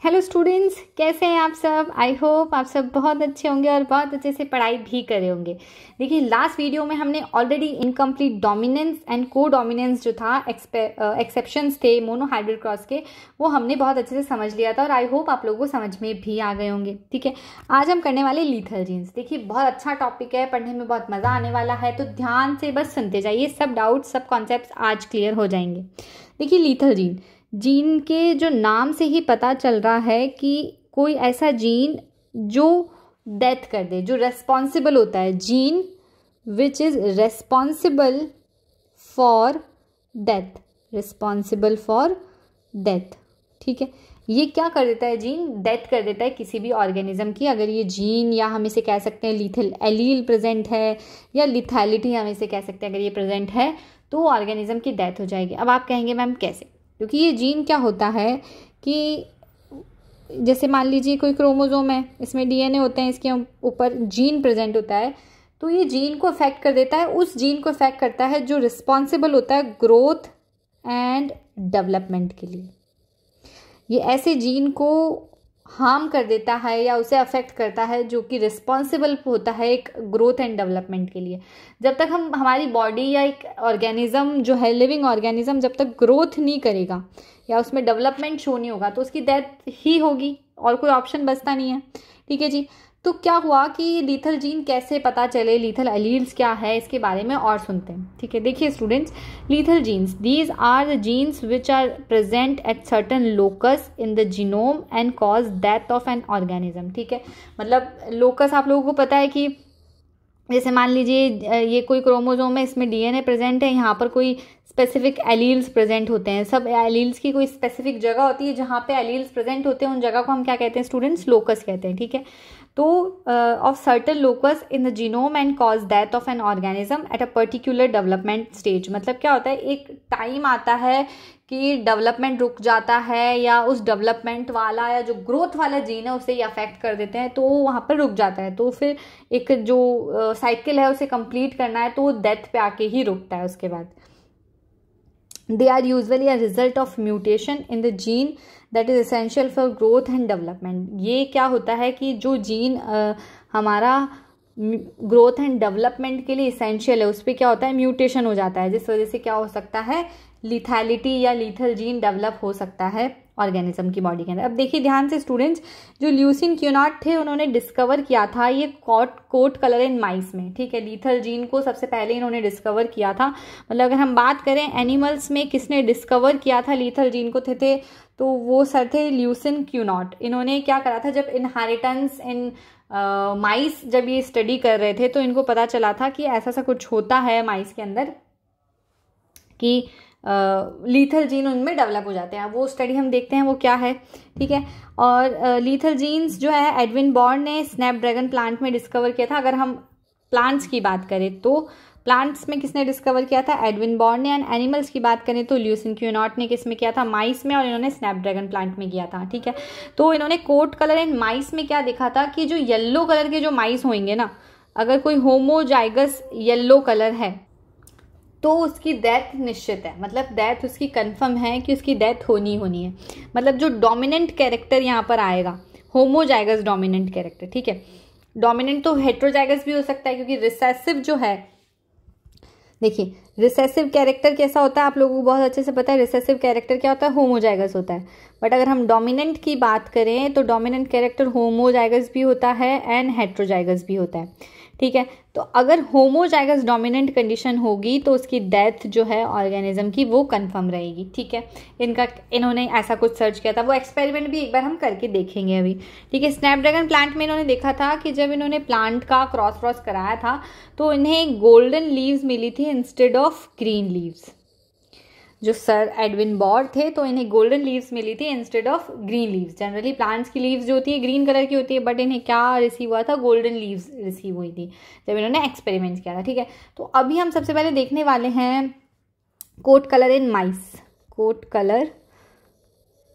Hello students, कैसे हैं आप सब। आई होप आप सब बहुत अच्छे होंगे और बहुत अच्छे से पढ़ाई भी करे होंगे। देखिए, लास्ट वीडियो में हमने ऑलरेडी इनकम्प्लीट डोमिनेंस एंड को डोमिनेंस जो था, एक्सेप्शंस थे मोनोहाइब्रिड क्रॉस के, वो हमने बहुत अच्छे से समझ लिया था और आई होप आप लोगों को समझ में भी आ गए होंगे। ठीक है, आज हम करने वाले लीथल जीन्स। देखिए, बहुत अच्छा टॉपिक है, पढ़ने में बहुत मज़ा आने वाला है, तो ध्यान से बस सुनते जाइए। सब डाउट्स, सब कॉन्सेप्ट्स आज क्लियर हो जाएंगे। देखिए, लीथल जीन के जो नाम से ही पता चल रहा है कि कोई ऐसा जीन जो डेथ कर दे, जो रेस्पॉन्सिबल होता है, gene which is responsible for death, responsible for death. ठीक है, ये क्या कर देता है, जीन डेथ कर देता है किसी भी ऑर्गेनिज्म की। अगर ये जीन, या हम इसे कह सकते हैं लीथल एलील प्रेजेंट है, या लिथैलिटी हम इसे कह सकते हैं, अगर ये प्रेजेंट है तो ऑर्गेनिज्म की डेथ हो जाएगी। अब आप कहेंगे मैम कैसे, क्योंकि ये जीन क्या होता है कि जैसे मान लीजिए कोई क्रोमोसोम है, इसमें डीएनए होते हैं, इसके ऊपर जीन प्रेजेंट होता है, तो ये जीन को अफेक्ट कर देता है, उस जीन को अफेक्ट करता है जो रिस्पॉन्सिबल होता है ग्रोथ एंड डेवलपमेंट के लिए। ये ऐसे जीन को हार्म कर देता है या उसे अफेक्ट करता है जो कि रिस्पॉन्सिबल होता है एक ग्रोथ एंड डेवलपमेंट के लिए। जब तक हमारी बॉडी या एक ऑर्गेनिज्म जो है, लिविंग ऑर्गेनिज्म, जब तक ग्रोथ नहीं करेगा या उसमें डेवलपमेंट शो नहीं होगा तो उसकी डेथ ही होगी, और कोई ऑप्शन बचता नहीं है। ठीक है जी, तो क्या हुआ कि लीथल जीन कैसे पता चले, लीथल एलील्स क्या है, इसके बारे में और सुनते हैं। ठीक है, देखिए students, lethal genes, these are the genes which are present at certain locus in the genome and cause death of an organism. ठीक है, मतलब लोकस आप लोगों को पता है कि जैसे मान लीजिए ये कोई क्रोमोसोम है, इसमें डीएनए प्रेजेंट है, यहाँ पर कोई स्पेसिफिक एलील्स प्रेजेंट होते हैं। सब एलील्स की कोई स्पेसिफिक जगह होती है जहाँ पे एलील्स प्रेजेंट होते हैं, उन जगह को हम क्या कहते हैं स्टूडेंट्स, लोकस कहते हैं। ठीक है, तो of certain locus in the genome and cause death of an organism at a particular development stage. मतलब क्या होता है, एक टाइम आता है कि डेवलपमेंट रुक जाता है, या उस डेवलपमेंट वाला या जो ग्रोथ वाला जीन है उसे ही अफेक्ट कर देते हैं, तो वहाँ पर रुक जाता है। तो फिर एक जो साइकिल है उसे कंप्लीट करना है तो वो डेथ पे आके ही रुकता है उसके बाद। They are usually a result of mutation in the gene that is essential for growth and development. ये क्या होता है कि जो जीन हमारा ग्रोथ एंड डेवलपमेंट के लिए इसेंशियल है, उस पर क्या होता है, म्यूटेशन हो जाता है, जिस वजह से क्या हो सकता है, लिथैलिटी या लीथल जीन डेवलप हो सकता है ऑर्गेनिज्म की बॉडी के अंदर। अब देखिए ध्यान से स्टूडेंट्स, जो ल्यूसिन क्यूनाट थे उन्होंने डिस्कवर किया था ये कोट कलर इन माइस में। ठीक है, लीथल जीन को सबसे पहले इन्होंने डिस्कवर किया था। मतलब अगर हम बात करें एनिमल्स में किसने डिस्कवर किया था लीथल जीन को थे तो वो सर थे ल्यूसिन क्यूनाट। इन्होंने क्या करा था, जब इनहेरिटेंस इन माइस जब ये स्टडी कर रहे थे तो इनको पता चला था कि ऐसा सा कुछ होता है माइस के अंदर कि लीथल जीन उनमें डेवलप हो जाते हैं। वो स्टडी हम देखते हैं वो क्या है। ठीक है, और लीथल जीन्स जो है एडविन बॉर्न ने स्नैपड्रैगन प्लांट में डिस्कवर किया था। अगर हम प्लांट्स की बात करें तो प्लांट्स में किसने डिस्कवर किया था, एडविन बॉर्न ने। एंड एनिमल्स की बात करें तो ल्यूसिन क्यूनाट ने किस में किया था, माइस में, और इन्होंने स्नैपड्रैगन प्लांट में किया था। ठीक है, तो इन्होंने कोट कलर इन माइस में क्या देखा था कि जो येलो कलर के जो माइस होंगे ना, अगर कोई होमोजाइगस येलो कलर है तो उसकी डेथ निश्चित है, मतलब डेथ उसकी कंफर्म है कि उसकी डेथ होनी है। मतलब जो डोमिनेंट कैरेक्टर यहाँ पर आएगा, होमोजाइगस डोमिनेंट कैरेक्टर। ठीक है, डोमिनेंट तो हेट्रोजाइगस भी हो सकता है, क्योंकि रिसेसिव जो है, देखिए रिसेसिव कैरेक्टर कैसा होता है आप लोगों को बहुत अच्छे से पता है। रिसेसिव कैरेक्टर क्या होता है, होमोजाइगस होता है। बट अगर हम डोमिनेंट की बात करें तो डोमिनेंट कैरेक्टर होमोजाइगस भी होता है एंड हेट्रोजाइगस भी होता है। ठीक है, तो अगर होमोजाइगस डोमिनेंट कंडीशन होगी तो उसकी डेथ जो है ऑर्गेनिज्म की वो कंफर्म रहेगी। ठीक है, इन्होंने ऐसा कुछ सर्च किया था, वो एक्सपेरिमेंट भी एक बार हम करके देखेंगे अभी। ठीक है, स्नैपड्रैगन प्लांट में इन्होंने देखा था कि जब इन्होंने प्लांट का क्रॉस कराया था तो इन्हें गोल्डन लीव्स मिली थी इंस्टेड ऑफ ग्रीन लीव्स। जो सर एडविन बॉर्न थे तो इन्हें गोल्डन लीव्स मिली थी instead of green leaves. Generally plants की लीव्स जो होती है ग्रीन कलर की होती है, बट इन्हें क्या रिसीव हुआ था, गोल्डन लीव्स रिसीव हुई थी जब इन्होंने एक्सपेरिमेंट किया था। ठीक है, तो अभी हम सबसे पहले देखने वाले हैं coat colour in mice. Coat colour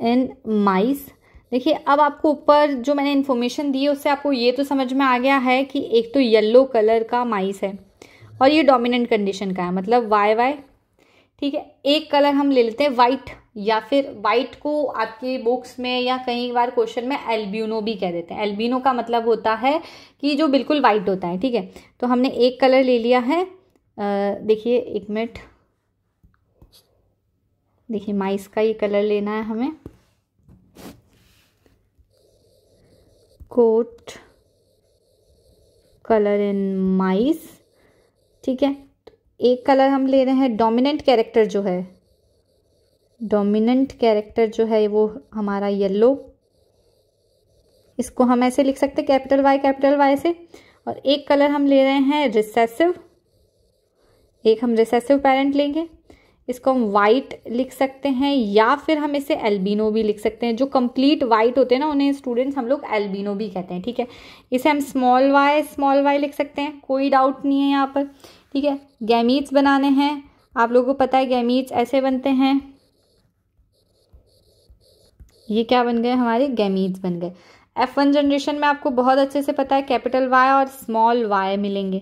in mice, देखिए अब आपको ऊपर जो मैंने इन्फॉर्मेशन दी है उससे आपको ये तो समझ में आ गया है कि एक तो येलो कलर का माइस है और ये डोमिनेंट कंडीशन का है, मतलब वाई। ठीक है, एक कलर हम ले लेते हैं वाइट, या फिर वाइट को आपके बुक्स में या कई बार क्वेश्चन में एल्बिनो भी कह देते हैं। एल्बिनो का मतलब होता है कि जो बिल्कुल वाइट होता है, ठीक है। तो हमने एक कलर ले लिया है, देखिए एक मिनट, देखिए माइस का ये कलर लेना है हमें, कोट कलर इन माइस, ठीक है। एक कलर हम ले रहे हैं, डोमिनेंट कैरेक्टर जो है, डोमिनेंट कैरेक्टर जो है वो हमारा येलो, इसको हम ऐसे लिख सकते हैं कैपिटल वाई से। और एक कलर हम ले रहे हैं रिसेसिव, एक हम रिसेसिव पैरेंट लेंगे, इसको हम वाइट लिख सकते हैं या फिर हम इसे एल्बिनो भी लिख सकते हैं। जो कंप्लीट वाइट होते हैं ना उन्हें स्टूडेंट्स हम लोग एल्बिनो भी कहते हैं, ठीक है। इसे हम स्मॉल वाई लिख सकते हैं, कोई डाउट नहीं है यहाँ पर, ठीक है। गैमीट्स बनाने हैं, आप लोगों को पता है गैमीट्स ऐसे बनते हैं, ये क्या बन गए हमारे गैमीट्स बन गए। F1 जनरेशन में आपको बहुत अच्छे से पता है कैपिटल वाई और स्मॉल वाई मिलेंगे,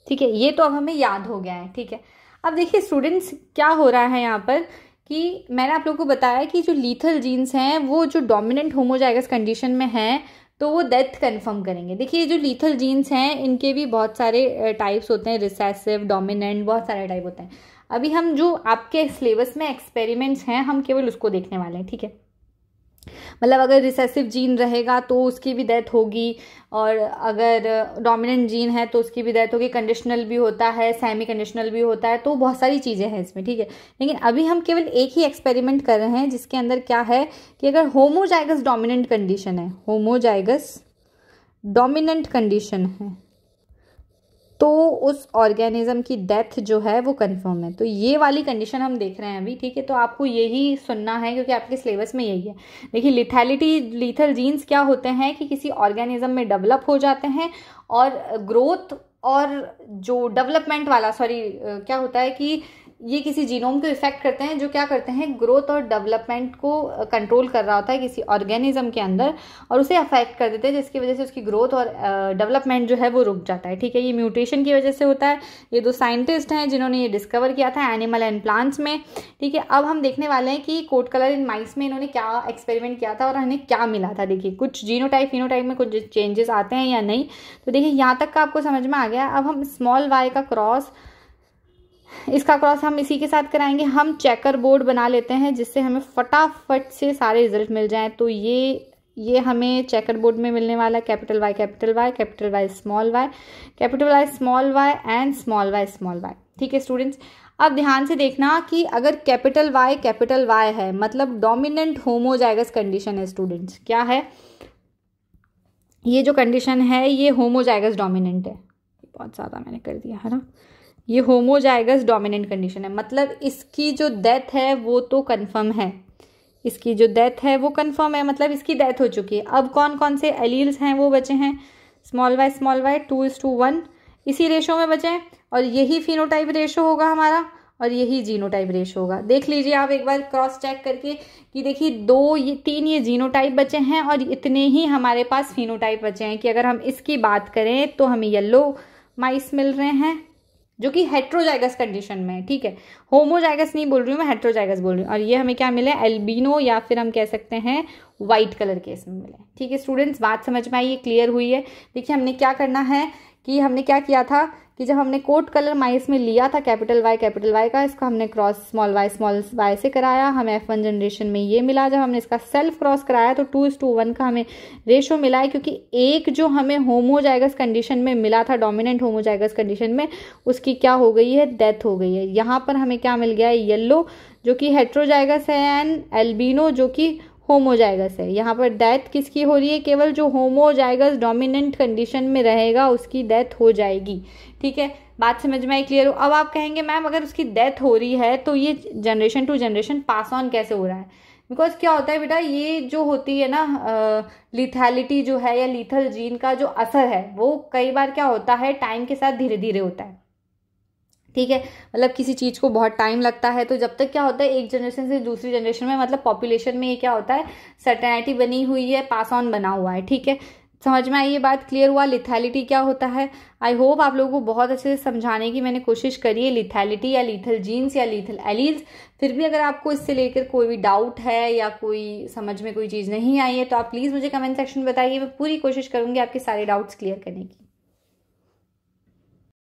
ठीक है। ये तो अब हमें याद हो गया है, ठीक है। अब देखिए स्टूडेंट्स क्या हो रहा है यहाँ पर कि मैंने आप लोगों को बताया कि जो लीथल जीन्स हैं वो जो डोमिनेंट होमोजाइगस कंडीशन में हैं तो वो डेथ कंफर्म करेंगे। देखिए जो लीथल जीन्स हैं इनके भी बहुत सारे टाइप्स होते हैं, रिसेसिव, डोमिनेंट, बहुत सारे टाइप होते हैं। अभी हम जो आपके सिलेबस में एक्सपेरिमेंट्स हैं हम केवल उसको देखने वाले हैं, ठीक है। मतलब अगर रिसेसिव जीन रहेगा तो उसकी भी डेथ होगी, और अगर डोमिनेंट जीन है तो उसकी भी डेथ होगी। कंडीशनल भी होता है, सेमी कंडीशनल भी होता है, तो बहुत सारी चीज़ें हैं इसमें, ठीक है। लेकिन अभी हम केवल एक ही एक्सपेरिमेंट कर रहे हैं जिसके अंदर क्या है कि अगर होमोजाइगस डोमिनेंट कंडीशन है, होमोजाइगस डोमिनेंट कंडीशन है तो उस ऑर्गेनिज्म की डेथ जो है वो कंफर्म है। तो ये वाली कंडीशन हम देख रहे हैं अभी, ठीक है। तो आपको यही सुनना है क्योंकि आपके सिलेबस में यही है। देखिए लीथल जीन्स क्या होते हैं कि किसी ऑर्गेनिज्म में डेवलप हो जाते हैं और ग्रोथ और जो डेवलपमेंट वाला क्या होता है कि ये किसी जीनोम को इफेक्ट करते हैं जो क्या करते हैं ग्रोथ और डेवलपमेंट को कंट्रोल कर रहा होता है किसी ऑर्गेनिज्म के अंदर और उसे अफेक्ट कर देते हैं, जिसकी वजह से उसकी ग्रोथ और डेवलपमेंट जो है वो रुक जाता है, ठीक है। ये म्यूटेशन की वजह से होता है। ये दो साइंटिस्ट हैं जिन्होंने ये डिस्कवर किया था एनिमल एंड प्लांट्स में, ठीक है। अब हम देखने वाले हैं कि कोट कलर इन माइस में इन्होंने क्या एक्सपेरिमेंट किया था और उन्हें क्या मिला था। देखिए कुछ जीनोटाइप फिनोटाइप में कुछ चेंजेस आते हैं या नहीं, तो देखिए यहाँ तक का आपको समझ में आ गया। अब हम स्मॉल वाई का क्रॉस, इसका क्रॉस हम इसी के साथ कराएंगे। हम चेकर बोर्ड बना लेते हैं जिससे हमें फटाफट से सारे रिजल्ट मिल जाएं। तो ये हमें चेकर बोर्ड में मिलने वाला capital Y capital Y, capital Y small Y, capital Y small Y and small Y, ठीक है स्टूडेंट्स। अब ध्यान से देखना कि अगर कैपिटल वाई है मतलब डोमिनेंट होमोजाइगस कंडीशन है स्टूडेंट्स। क्या है ये जो कंडीशन है ये होमोजाइगस डोमिनेंट है। बहुत ज़्यादा मैंने कर दिया है ना। ये होमोजाइगस डोमिनेंट कंडीशन है मतलब इसकी जो डेथ है वो तो कंफर्म है, इसकी जो डेथ है वो कंफर्म है मतलब इसकी डेथ हो चुकी है। अब कौन कौन से एलील्स हैं वो बचे हैं स्मॉल वाई 2:1 इसी रेशो में बचे हैं और यही फिनोटाइप रेशो होगा हमारा और यही जीनोटाइप रेशो होगा। देख लीजिए आप एक बार क्रॉस चेक करके कि देखिए 3 ये जीनोटाइप बचे हैं और इतने ही हमारे पास फिनोटाइप बचे हैं। कि अगर हम इसकी बात करें तो हमें येलो माइस मिल रहे हैं जो कि हेट्रोजाइगस कंडीशन में है, ठीक है। होमोजाइगस नहीं बोल रही हूँ मैं, हेट्रोजाइगस बोल रही हूँ। और ये हमें क्या मिले एल्बिनो या फिर हम कह सकते हैं वाइट कलर के इसमें मिले, ठीक है स्टूडेंट्स। बात समझ में आई, ये क्लियर हुई है। देखिए हमने क्या करना है कि हमने क्या किया था कि जब हमने कोट कलर माइस में लिया था कैपिटल वाई का, इसका हमने क्रॉस स्मॉल वाई से कराया, हमें F1 जनरेशन में ये मिला। जब हमने इसका सेल्फ क्रॉस कराया तो 2:1 का हमें रेशो मिला है क्योंकि एक जो हमें होमोजाइगस कंडीशन में मिला था डोमिनेंट होमोजाइगस कंडीशन में उसकी क्या हो गई है डेथ हो गई है। यहाँ पर हमें क्या मिल गया है येलो जो कि हेट्रोजाइगस है एंड एल्बिनो जो कि होमोजाइगस है। यहाँ पर डेथ किसकी हो रही है केवल जो होमोजाइगस डोमिनेंट कंडीशन में रहेगा उसकी डेथ हो जाएगी, ठीक है। बात समझ में आई, क्लियर हो। अब आप कहेंगे मैम अगर उसकी डेथ हो रही है तो ये generation to generation pass on कैसे हो रहा है। बिकॉज क्या होता है बेटा ये जो होती है ना लिथैलिटी जो है या लीथल जीन का जो असर है वो कई बार क्या होता है टाइम के साथ धीरे धीरे होता है, ठीक है। मतलब किसी चीज को बहुत टाइम लगता है तो जब तक क्या होता है एक जनरेशन से दूसरी जनरेशन में मतलब पॉपुलेशन में ये क्या होता है सर्टेनिटी बनी हुई है, पास ऑन बना हुआ है, ठीक है। समझ में आई ये बात, क्लियर हुआ लिथैलिटी क्या होता है। आई होप आप लोगों को बहुत अच्छे से समझाने की मैंने कोशिश करी है, लिथैलिटी या लीथल जीन्स या लीथल एलील्स। फिर भी अगर आपको इससे लेकर कोई भी डाउट है या कोई समझ में कोई चीज़ नहीं आई है तो आप प्लीज़ मुझे कमेंट सेक्शन में बताइए, मैं पूरी कोशिश करूँगी आपके सारे डाउट्स क्लियर करने की।